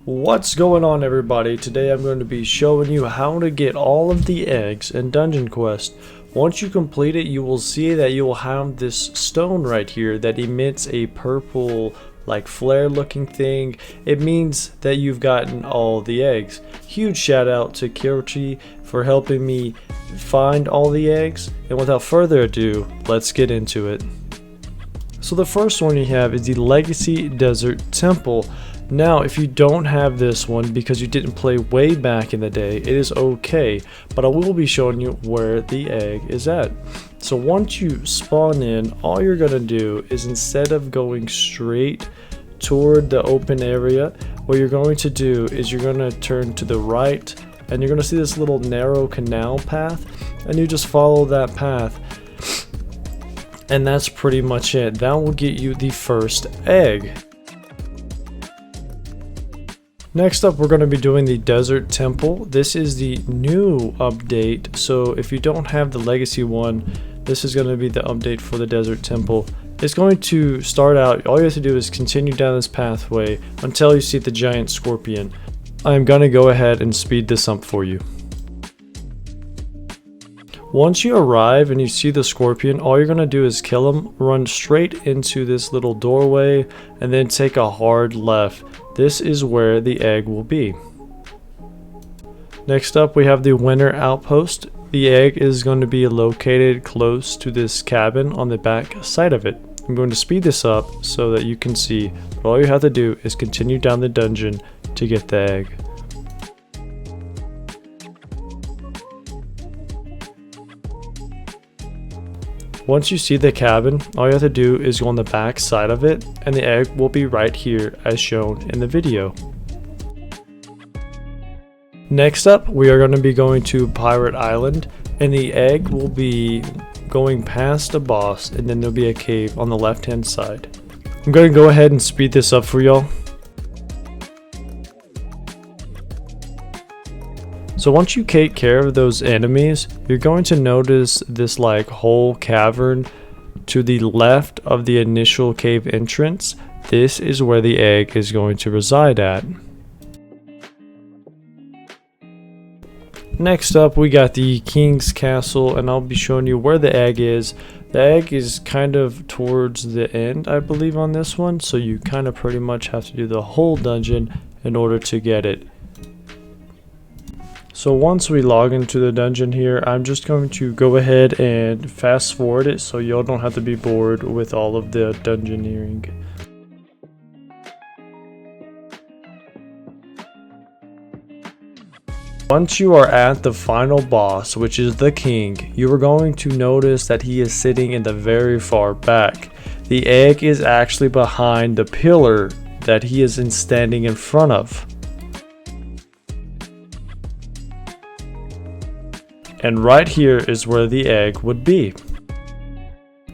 What's going on, everybody? Today I'm going to be showing you how to get all of the eggs in Dungeon Quest. Once you complete it, you will see that you will have this stone right here that emits a purple like flare looking thing. It means that you've gotten all the eggs. Huge shout out to Kirchi for helping me find all the eggs, and without further ado, let's get into it. So the first one you have is the Legacy Desert Temple. Now, if you don't have this one because you didn't play way back in the day, it is okay, but I will be showing you where the egg is at. So once you spawn in, all you're going to do is, instead of going straight toward the open area, what you're going to do is you're going to turn to the right, and you're going to see this little narrow canal path, and you just follow that path. And that's pretty much it. That will get you the first egg. Next up, we're going to be doing the Desert Temple. This is the new update, so if you don't have the Legacy one, this is going to be the update for the Desert Temple. It's going to start out, all you have to do is continue down this pathway until you see the giant scorpion. I'm going to go ahead and speed this up for you. Once you arrive and you see the scorpion, all you're going to do is kill him, run straight into this little doorway, and then take a hard left. This is where the egg will be. Next up, we have the Orbital Outpost. The egg is going to be located close to this cabin on the back side of it. I'm going to speed this up so that you can see, but all you have to do is continue down the dungeon to get the egg. Once you see the cabin, all you have to do is go on the back side of it, and the egg will be right here as shown in the video. Next up, we are going to be going to Pirate Island, and the egg will be going past the boss, and then there'll be a cave on the left hand side. I'm going to go ahead and speed this up for y'all. So once you take care of those enemies, you're going to notice this like whole cavern to the left of the initial cave entrance. This is where the egg is going to reside at. Next up, we got the King's Castle, and I'll be showing you where the egg is. The egg is kind of towards the end, I believe, on this one, so you kind of pretty much have to do the whole dungeon in order to get it. So once we log into the dungeon here, I'm just going to go ahead and fast forward it so y'all don't have to be bored with all of the dungeoneering. Once you are at the final boss, which is the king, you are going to notice that he is sitting in the very far back. The egg is actually behind the pillar that he is standing in front of. And right here is where the egg would be.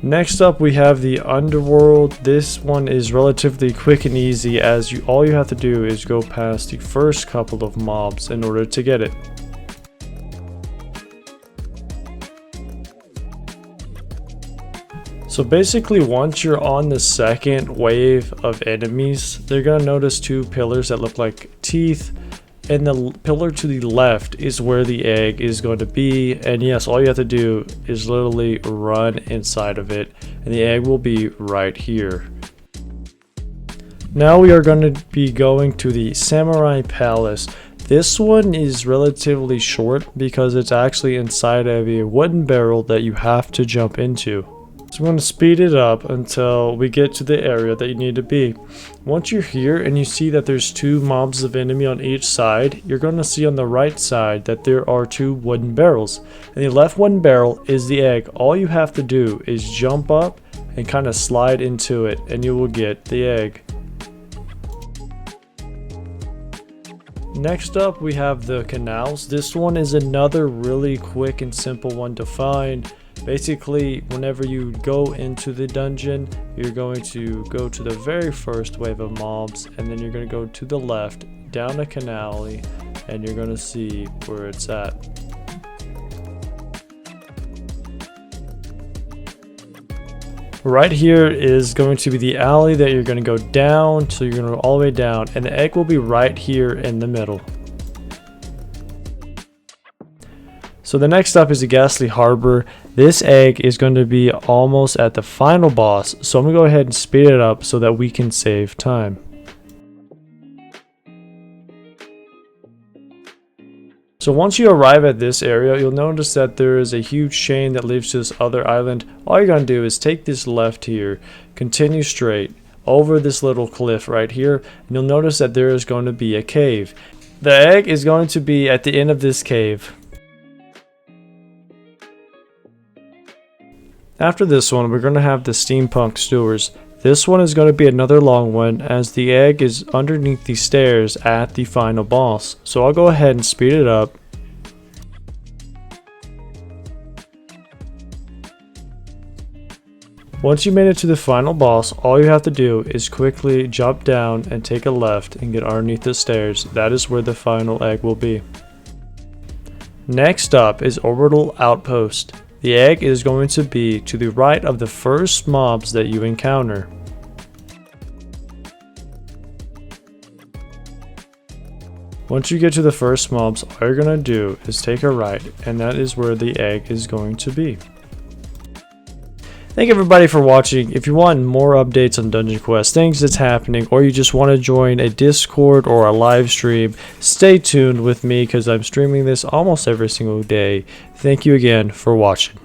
Next up, we have the Underworld. This one is relatively quick and easy, as all you have to do is go past the first couple of mobs in order to get it. So basically, once you're on the second wave of enemies, they're going to notice two pillars that look like teeth. And the pillar to the left is where the egg is going to be, and yes, all you have to do is literally run inside of it, and the egg will be right here. Now we are going to be going to the Samurai Palace. This one is relatively short because it's actually inside of a wooden barrel that you have to jump into. So I'm going to speed it up until we get to the area that you need to be. Once you're here and you see that there's two mobs of enemy on each side, you're going to see on the right side that there are two wooden barrels. And the left wooden barrel is the egg. All you have to do is jump up and kind of slide into it, and you will get the egg. Next up, we have the Canals. This one is another really quick and simple one to find. Basically, whenever you go into the dungeon, you're going to go to the very first wave of mobs, and then you're going to go to the left, down a canal, and you're going to see where it's at. Right here is going to be the alley that you're going to go down, so you're going to go all the way down, and the egg will be right here in the middle. So the next up is the Gastly Harbor. This egg is going to be almost at the final boss, so I'm going to go ahead and speed it up so that we can save time. So once you arrive at this area, you'll notice that there is a huge chain that leads to this other island. All you're going to do is take this left here, continue straight over this little cliff right here, and you'll notice that there is going to be a cave. The egg is going to be at the end of this cave. After this one, we're going to have the Steampunksters. This one is going to be another long one, as the egg is underneath the stairs at the final boss. So I'll go ahead and speed it up. Once you made it to the final boss, all you have to do is quickly jump down and take a left and get underneath the stairs. That is where the final egg will be. Next up is Orbital Outpost. The egg is going to be to the right of the first mobs that you encounter. Once you get to the first mobs, all you're going to do is take a right, and that is where the egg is going to be. Thank everybody for watching. If you want more updates on Dungeon Quest, things that's happening, or you just want to join a Discord or a live stream, stay tuned with me because I'm streaming this almost every single day. Thank you again for watching.